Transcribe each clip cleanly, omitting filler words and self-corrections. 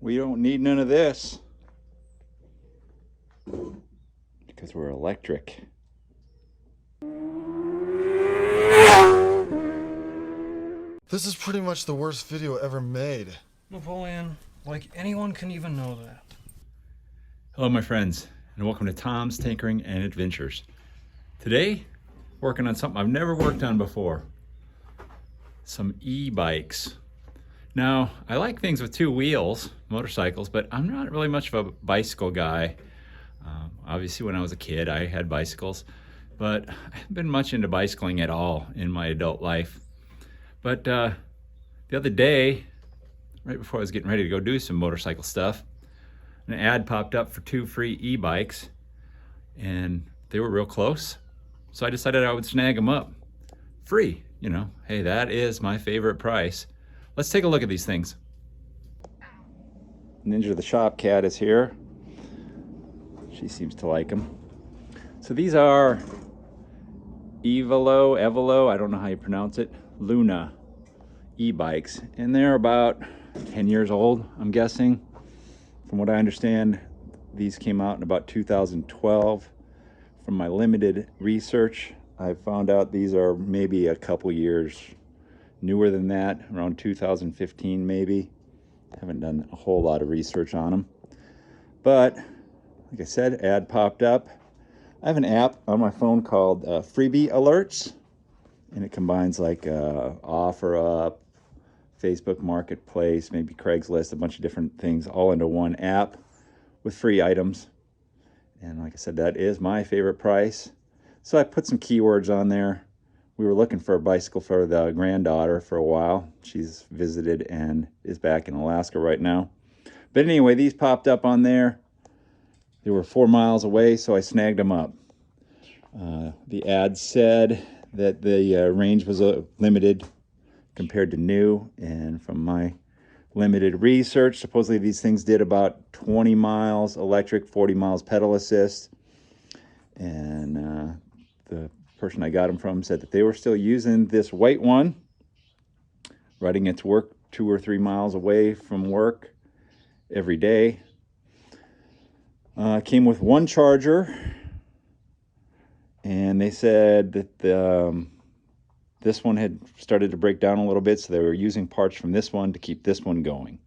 We don't need none of this because we're electric. This is pretty much the worst video ever made. Napoleon, like anyone can even know that. Hello my friends, and welcome to Tom's Tinkering and Adventures. Today, working on something I've never worked on before. Some e-bikes. Now, I like things with two wheels, motorcycles, but I'm not really much of a bicycle guy. Obviously when I was a kid I had bicycles, but I haven't been much into bicycling at all in my adult life. But the other day, right before I was getting ready to go do some motorcycle stuff, an ad popped up for 2 free e-bikes, and they were real close. So I decided I would snag them up. Free, you know. Hey, that is my favorite price. Let's take a look at these things. Ninja the shop cat is here. She seems to like them. So these are Evolo, I don't know how you pronounce it, Luna e-bikes, and they're about 10 years old, I'm guessing. From what I understand, these came out in about 2012. From my limited research, I found out these are maybe a couple years newer than that, around 2015 maybe. Haven't done a whole lot of research on them. But, like I said, ad popped up. I have an app on my phone called Freebie Alerts, and it combines like OfferUp, Facebook Marketplace, maybe Craigslist, a bunch of different things all into one app with free items. And like I said, that is my favorite price. So I put some keywords on there. We were looking for a bicycle for the granddaughter for a while. She's visited and is back in Alaska right now. But anyway, these popped up on there. They were 4 miles away, so I snagged them up. The ad said that the range was limited compared to new, and from my limited research, supposedly these things did about 20 miles electric, 40 miles pedal assist. And the person I got them from said that they were still using this white one, riding it to work 2 or 3 miles away from work every day. Came with one charger, and they said that this one had started to break down a little bit, so they were using parts from this one to keep this one going.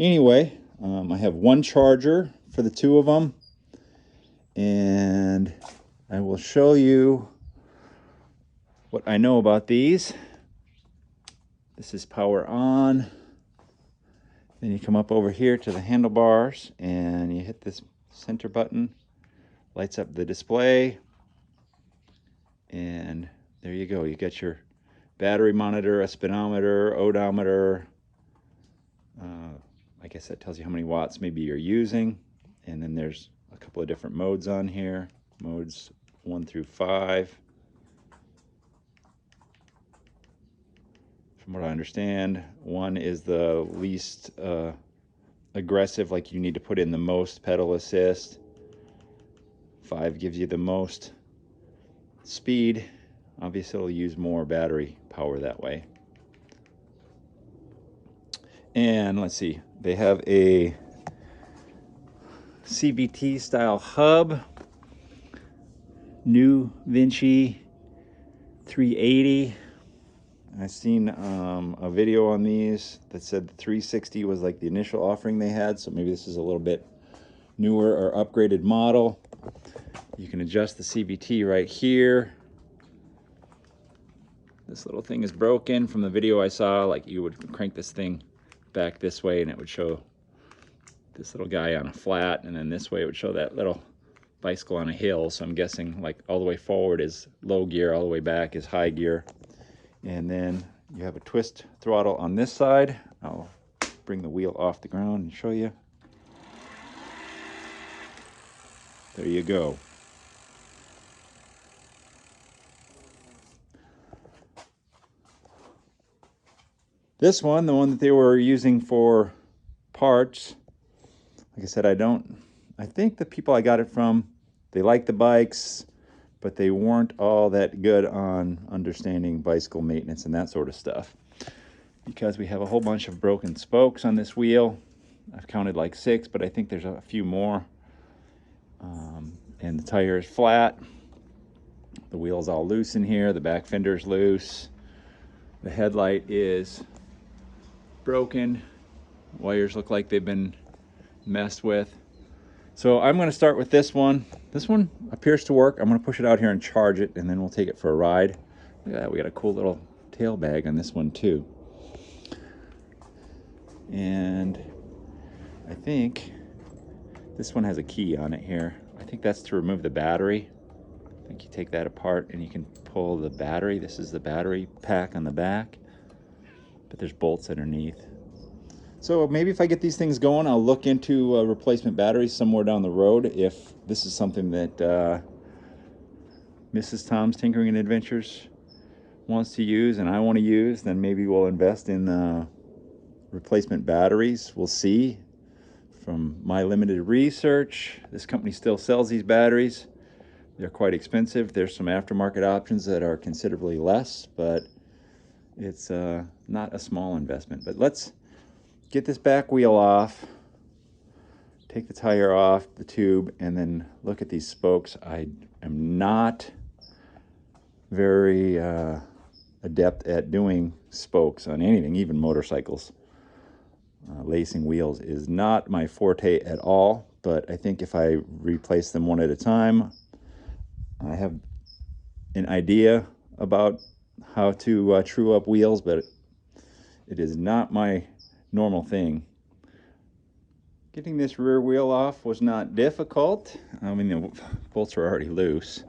Anyway, I have one charger for the two of them, and I will show you what I know about these. This is power on. Then you come up over here to the handlebars and you hit this center button, lights up the display, and there you go. You get your battery monitor, a speedometer, odometer. I guess that tells you how many watts maybe you're using. And then there's a couple of different modes on here, modes 1 through 5. From what I understand, 1 is the least aggressive, like you need to put in the most pedal assist. 5 gives you the most speed. Obviously it'll use more battery power that way. And let's see, they have a CVT style hub, new Vinci 380. I've seen a video on these that said the 360 was like the initial offering they had, so maybe this is a little bit newer or upgraded model. You can adjust the CVT right here. This little thing is broken. From the video I saw, like you would crank this thing back this way and it would show this little guy on a flat, and then this way it would show that little bicycle on a hill. So I'm guessing like all the way forward is low gear, all the way back is high gear. And then you have a twist throttle on this side. I'll bring the wheel off the ground and show you. There you go. This one, the one that they were using for parts, like I said, I think the people I got it from, they like the bikes, but they weren't all that good on understanding bicycle maintenance and that sort of stuff. Because we have a whole bunch of broken spokes on this wheel, I've counted like 6, but I think there's a few more. And the tire is flat. The wheel's all loose in here. The back fender's loose. The headlight is broken. Wires look like they've been messed with. So I'm going to start with this one. This one appears to work. I'm going to push it out here and charge it, and then we'll take it for a ride. Look at that. We got a cool little tail bag on this one too. And I think this one has a key on it here. I think that's to remove the battery. I think you take that apart and you can pull the battery. This is the battery pack on the back, but there's bolts underneath. So maybe if I get these things going, I'll look into replacement batteries somewhere down the road. If this is something that Mrs. Tom's Tinkering and Adventures wants to use and I want to use, then maybe we'll invest in replacement batteries. We'll see. From my limited research, this company still sells these batteries. They're quite expensive. There's some aftermarket options that are considerably less, but it's not a small investment. But let's get this back wheel off, take the tire off the tube, and then look at these spokes. I am not very adept at doing spokes on anything, even motorcycles. Lacing wheels is not my forte at all, but I think if I replace them one at a time, I have an idea about how to true up wheels, but it is not my normal thing. Getting this rear wheel off was not difficult. I mean, the bolts were already loose.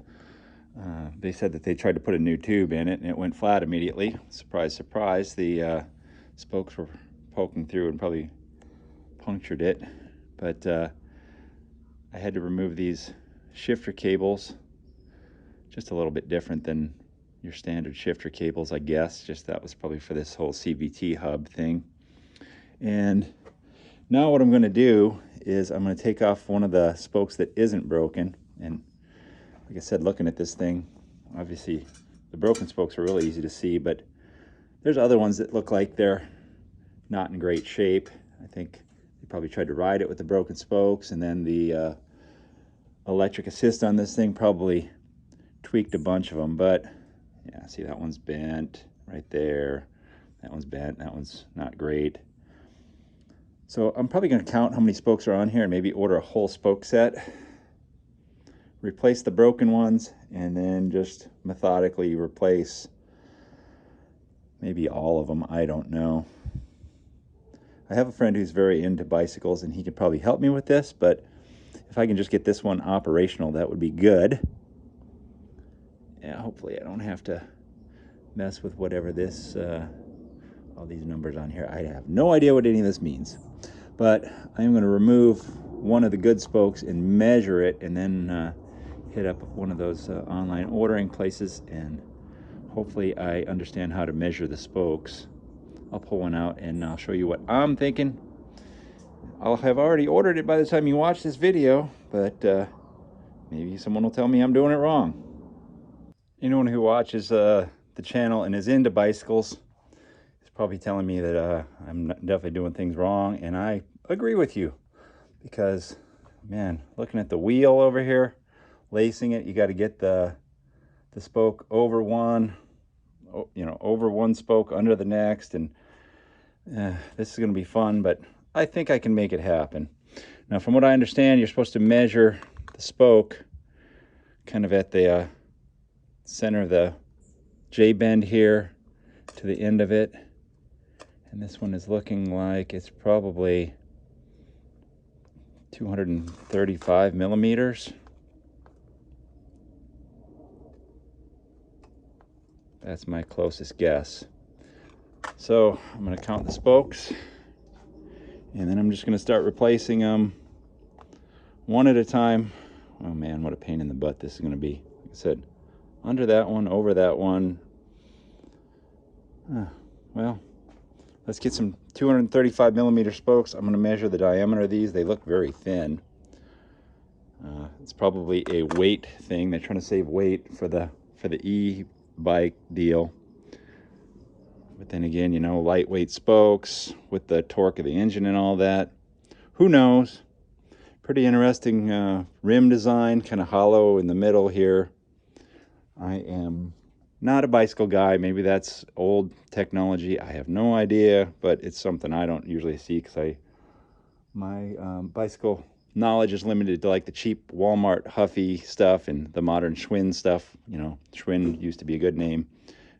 They said that they tried to put a new tube in it and it went flat immediately. Surprise, surprise. The spokes were poking through and probably punctured it. But I had to remove these shifter cables. Just a little bit different than your standard shifter cables, I guess. Just that was probably for this whole CVT hub thing. And now what I'm going to do is I'm going to take off one of the spokes that isn't broken. And like I said, looking at this thing, obviously the broken spokes are really easy to see, but there's other ones that look like they're not in great shape. I think they probably tried to ride it with the broken spokes, and then the electric assist on this thing probably tweaked a bunch of them. But yeah, see, that one's bent right there. That one's bent. That one's not great. So I'm probably going to count how many spokes are on here and maybe order a whole spoke set, replace the broken ones, and then just methodically replace maybe all of them. I don't know. I have a friend who's very into bicycles and he could probably help me with this, but if I can just get this one operational, that would be good. Yeah, hopefully I don't have to mess with whatever this all these numbers on here. I have no idea what any of this means, but I am going to remove one of the good spokes and measure it, and then hit up one of those online ordering places, and hopefully I understand how to measure the spokes. I'll pull one out and I'll show you what I'm thinking. I'll have already ordered it by the time you watch this video, but maybe someone will tell me I'm doing it wrong. Anyone who watches the channel and is into bicycles is probably telling me that I'm definitely doing things wrong, and I agree with you, because man, looking at the wheel over here, lacing it, you got to get the spoke over one, over one spoke, under the next, and this is going to be fun, but I think I can make it happen. Now, from what I understand, you're supposed to measure the spoke kind of at the center of the J-bend here to the end of it, and this one is looking like it's probably 235 millimeters. That's my closest guess. So I'm going to count the spokes, and then I'm just going to start replacing them one at a time. Oh man, what a pain in the butt this is going to be. Like I said, under that one, over that one. Well, let's get some 235 millimeter spokes. I'm going to measure the diameter of these. They look very thin. It's probably a weight thing. They're trying to save weight for the e-bike deal. But then again, lightweight spokes with the torque of the engine and all that. who knows? Pretty interesting rim design, kind of hollow in the middle here. I am not a bicycle guy. Maybe that's old technology. I have no idea, but it's something I don't usually see because my bicycle knowledge is limited to like the cheap Walmart Huffy stuff and the modern Schwinn stuff. You know, Schwinn used to be a good name.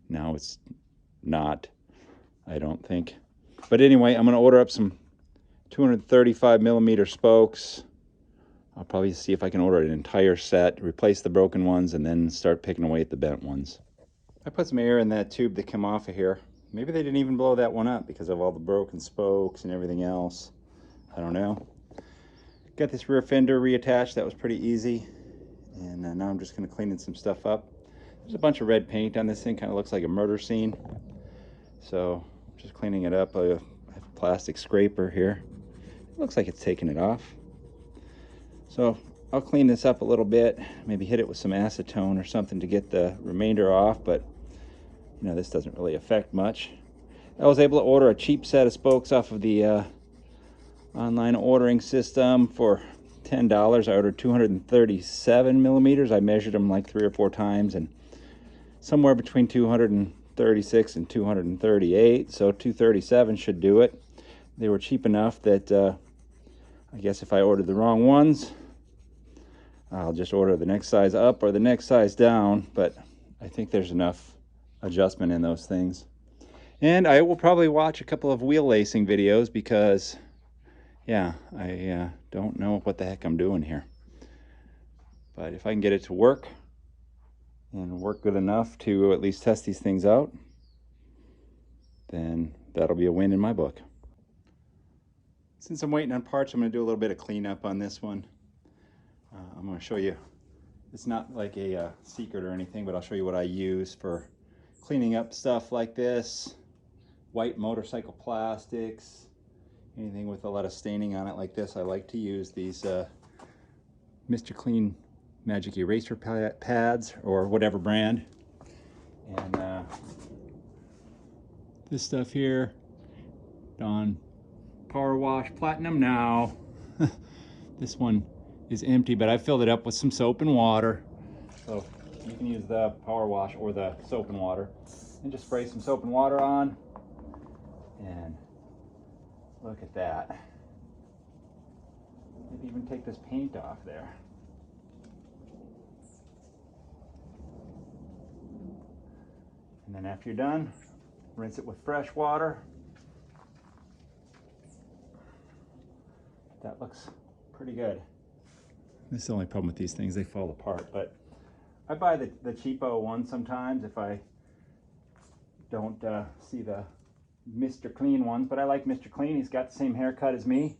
Now it's not, I don't think. But anyway, I'm going to order up some 235 millimeter spokes. I'll probably see if I can order an entire set, replace the broken ones, and then start picking away at the bent ones. I put some air in that tube that came off of here. Maybe they didn't even blow that one up because of all the broken spokes and everything else. I don't know. Got this rear fender reattached. That was pretty easy. And now I'm just going to clean some stuff up. There's a bunch of red paint on this thing. Kind of looks like a murder scene. So just cleaning it up. I have a plastic scraper here. It looks like it's taking it off. So I'll clean this up a little bit. Maybe hit it with some acetone or something to get the remainder off. But you know, this doesn't really affect much. I was able to order a cheap set of spokes off of the online ordering system for $10. I ordered 237 millimeters. I measured them like 3 or 4 times, and somewhere between 236 and 238. So 237 should do it. They were cheap enough that I guess if I ordered the wrong ones, I'll just order the next size up or the next size down. But I think there's enough adjustment in those things. And I will probably watch a couple of wheel lacing videos because yeah, I don't know what the heck I'm doing here. But if I can get it to work and work good enough to at least test these things out, then that'll be a win in my book. Since I'm waiting on parts, I'm going to do a little bit of cleanup on this one. I'm going to show you, it's not like a secret or anything, but I'll show you what I use for cleaning up stuff like this. White motorcycle plastics. Anything with a lot of staining on it like this, I like to use these Mr. Clean Magic Eraser pads or whatever brand. And this stuff here, Dawn Power Wash Platinum Now. This one is empty, but I filled it up with some soap and water. So you can use the Power Wash or the soap and water. And just spray some soap and water on. And look at that. Maybe even take this paint off there. And then after you're done, rinse it with fresh water. That looks pretty good. This is the only problem with these things, they fall apart. But I buy the cheapo one sometimes if I don't see the Mr. Clean ones, but I like Mr. Clean. He's got the same haircut as me,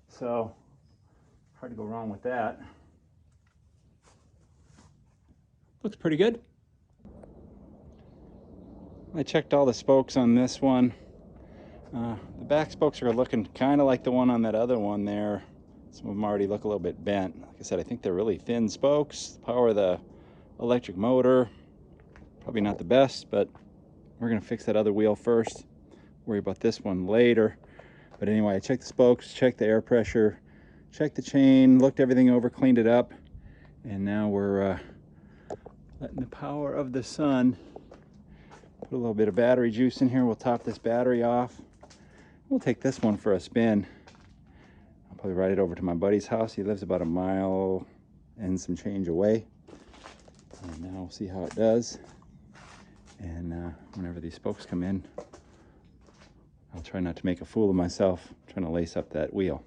so hard to go wrong with that. Looks pretty good. I checked all the spokes on this one. The back spokes are looking kind of like the one on that other one there. Some of them already look a little bit bent. Like I said, I think they're really thin spokes. The power of the electric motor, probably not the best, but we're gonna fix that other wheel first. Worry about this one later. But anyway, I checked the spokes, checked the air pressure, checked the chain, looked everything over, cleaned it up, and now we're letting the power of the sun put a little bit of battery juice in here. We'll top this battery off. We'll take this one for a spin. I'll probably ride it over to my buddy's house. He lives about a mile and some change away. And now we'll see how it does. And whenever these spokes come in, I'll try not to make a fool of myself trying to lace up that wheel.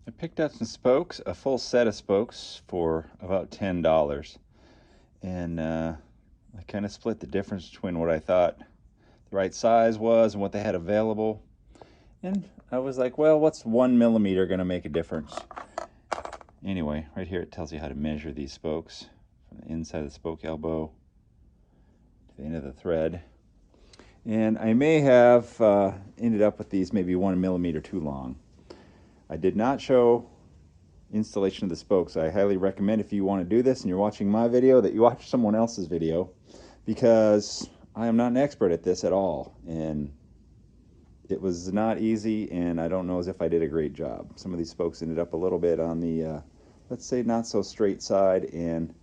I picked up some spokes, a full set of spokes for about $10. And I kind of split the difference between what I thought the right size was and what they had available. And I was like, well, what's 1 millimeter going to make a difference? Anyway, right here it tells you how to measure these spokes from the inside of the spoke elbow to the end of the thread. And I may have ended up with these maybe 1 millimeter too long. I did not show installation of the spokes. I highly recommend, if you want to do this and you're watching my video, that you watch someone else's video, because I am not an expert at this at all, and it was not easy, and I don't know as if I did a great job. Some of these spokes ended up a little bit on the, let's say, not so straight side, and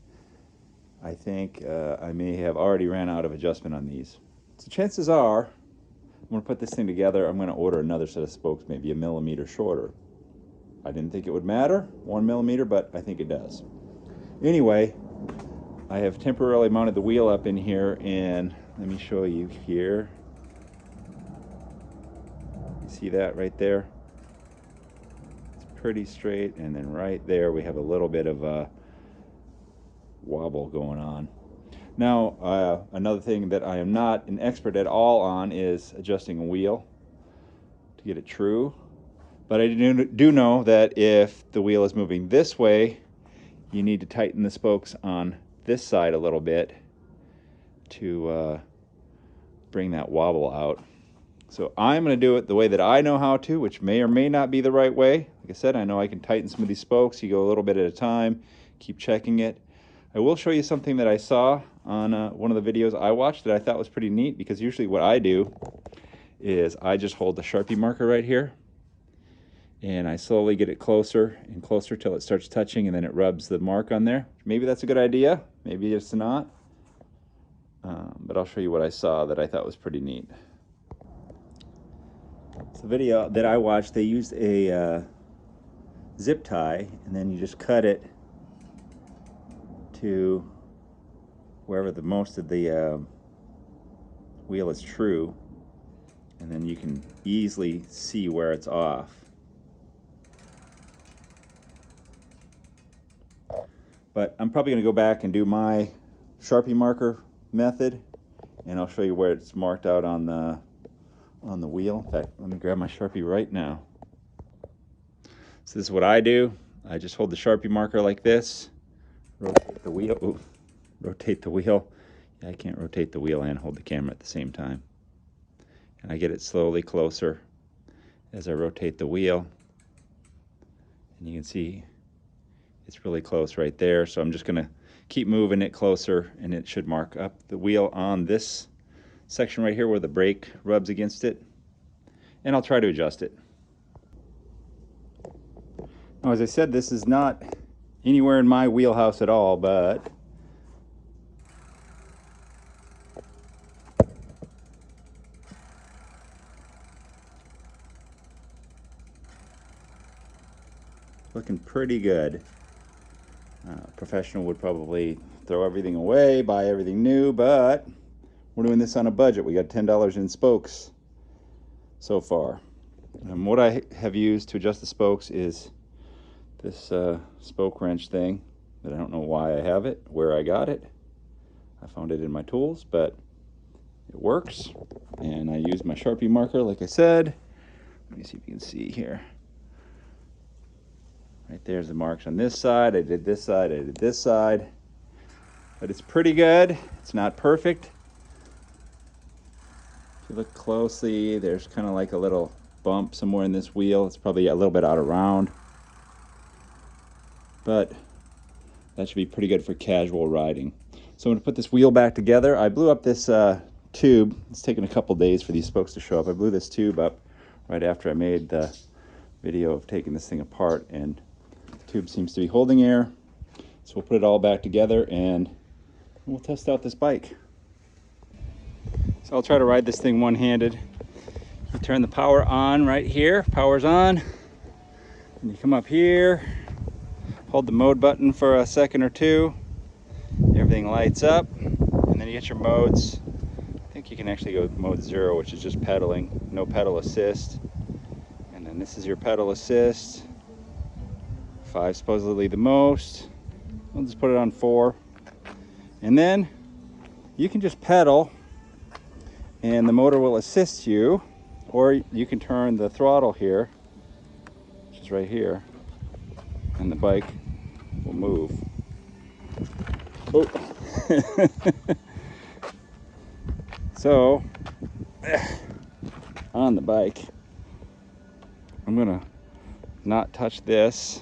I think I may have already ran out of adjustment on these. So chances are, I'm going to put this thing together, I'm going to order another set of spokes, maybe a millimeter shorter. I didn't think it would matter, 1 millimeter, but I think it does. Anyway, I have temporarily mounted the wheel up in here, and let me show you here. You see that right there? It's pretty straight, and then right there we have a little bit of a wobble going on. Now, another thing that I am not an expert at all on is adjusting a wheel to get it true. But I do know that if the wheel is moving this way, you need to tighten the spokes on this side a little bit to bring that wobble out. So I'm going to do it the way that I know how to, which may or may not be the right way. Like I said, I know I can tighten some of these spokes. You go a little bit at a time, keep checking it. I will show you something that I saw on one of the videos I watched that I thought was pretty neat, because usually what I do is I just hold the Sharpie marker right here, and I slowly get it closer and closer till it starts touching, and then it rubs the mark on there. Maybe that's a good idea, maybe it's not, but I'll show you what I saw that I thought was pretty neat. So the video that I watched, they used a zip tie, and then you just cut it to wherever the most of the wheel is true, and then you can easily see where it's off. But I'm probably going to go back and do my Sharpie marker method, and I'll show you where it's marked out on the wheel. In fact, let me grab my Sharpie right now. So this is what I do. I just hold the Sharpie marker like this, rotate the wheel. Ooh, rotate the wheel. Yeah, I can't rotate the wheel and hold the camera at the same time. And I get it slowly closer as I rotate the wheel. And you can see it's really close right there. So I'm just going to keep moving it closer, and it should mark up the wheel on this section right here where the brake rubs against it. And I'll try to adjust it. Now, as I said, this is not anywhere in my wheelhouse at all, but looking pretty good. Professional would probably throw everything away, buy everything new, but we're doing this on a budget. We got $10 in spokes so far. And what I have used to adjust the spokes is this spoke wrench thing that I don't know why I have it, where I got it. I found it in my tools, but it works. And I use my Sharpie marker, like I said. Let me see if you can see here. Right there's the marks on this side. I did this side, I did this side. But it's pretty good. It's not perfect. If you look closely, there's kind of like a little bump somewhere in this wheel. It's probably a little bit out of round. But that should be pretty good for casual riding. So I'm going to put this wheel back together. I blew up this tube. It's taken a couple days for these spokes to show up. I blew this tube up right after I made the video of taking this thing apart, and the tube seems to be holding air. So we'll put it all back together and we'll test out this bike. So I'll try to ride this thing one-handed. You turn the power on right here, power's on. And you come up here, hold the mode button for a second or two. Everything lights up, and then you get your modes. I think you can actually go with mode 0, which is just pedaling, no pedal assist. And then this is your pedal assist. 5 supposedly the most. I'll just put it on 4. And then you can just pedal and the motor will assist you, or you can turn the throttle here, which is right here, and the bike will move. Oh. So on the bike, I'm gonna not touch this.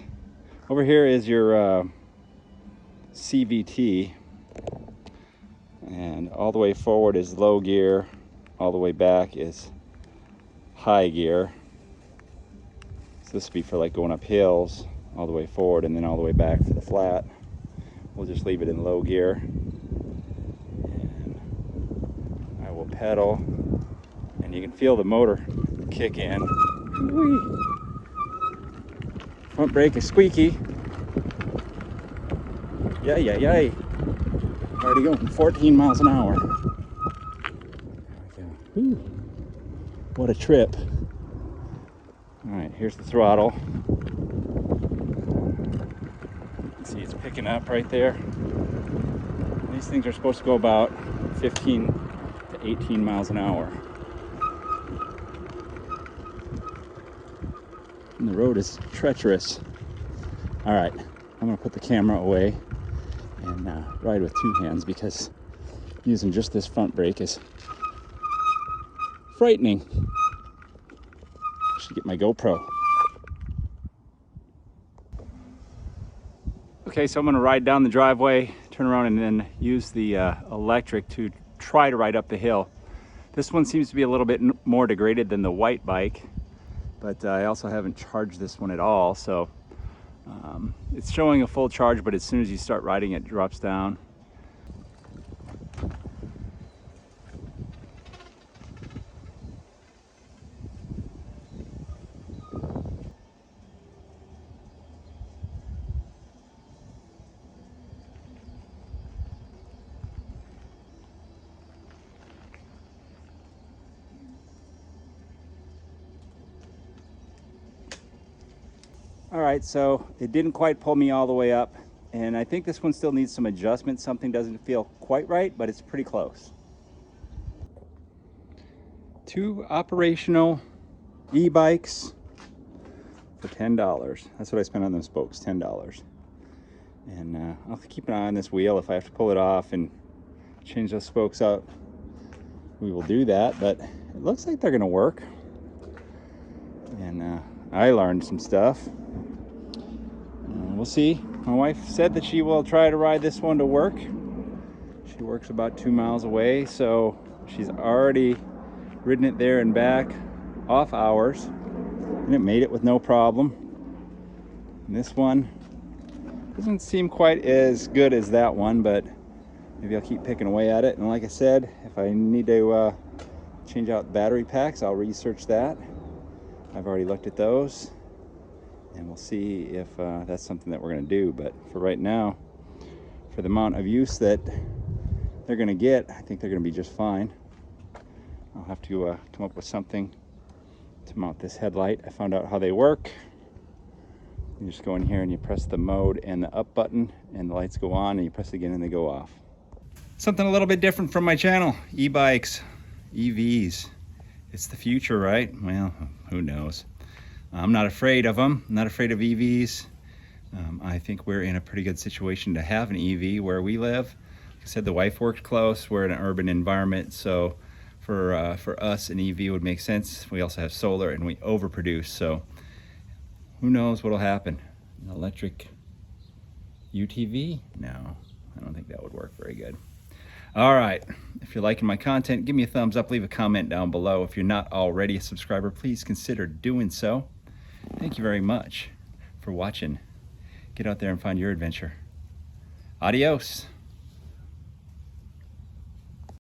Over here is your CVT, and all the way forward is low gear, all the way back is high gear. So this would be for like going up hills all the way forward and then all the way back to the flat. We'll just leave it in low gear. And I will pedal, and you can feel the motor kick in. Whee! Front brake is squeaky. Yay. Already going 14 miles an hour. Whew. What a trip. All right, here's the throttle. See, it's picking up right there. These things are supposed to go about 15 to 18 miles an hour. And the road is treacherous. All right, I'm gonna put the camera away and ride with two hands because using just this front brake is frightening. I should get my GoPro. Okay, so I'm gonna ride down the driveway, turn around, and then use the electric to try to ride up the hill. This one seems to be a little bit more degraded than the white bike, but I also haven't charged this one at all, so it's showing a full charge, but as soon as you start riding it drops down. All right, so it didn't quite pull me all the way up, and I think this one still needs some adjustment. Something doesn't feel quite right, but it's pretty close. 2 operational e-bikes for $10. That's what I spent on those spokes, $10. And I'll keep an eye on this wheel. If I have to pull it off and change those spokes out, we will do that, but it looks like they're gonna work. And I learned some stuff. We'll see. My wife said that she will try to ride this one to work. She works about 2 miles away, so she's already ridden it there and back off hours, and it made it with no problem. And this one doesn't seem quite as good as that one, but maybe I'll keep picking away at it. And like I said, if I need to change out battery packs, I'll research that. I've already looked at those, and we'll see if that's something that we're going to do. But for right now, for the amount of use that they're going to get, I think they're going to be just fine. I'll have to come up with something to mount this headlight. I found out how they work. You just go in here and you press the mode and the up button, and the lights go on, and you press it again and they go off. Something a little bit different from my channel. E-bikes, EVs. It's the future, right? Well, who knows? I'm not afraid of them. I'm not afraid of EVs. I think we're in a pretty good situation to have an EV where we live. Like I said, the wife worked close. We're in an urban environment, so for us, an EV would make sense. We also have solar, and we overproduce, so who knows what'll happen? An electric UTV? No, I don't think that would work very good. All right, if you're liking my content, give me a thumbs up, leave a comment down below. If you're not already a subscriber, please consider doing so. Thank you very much for watching. Get out there and find your adventure. Adios.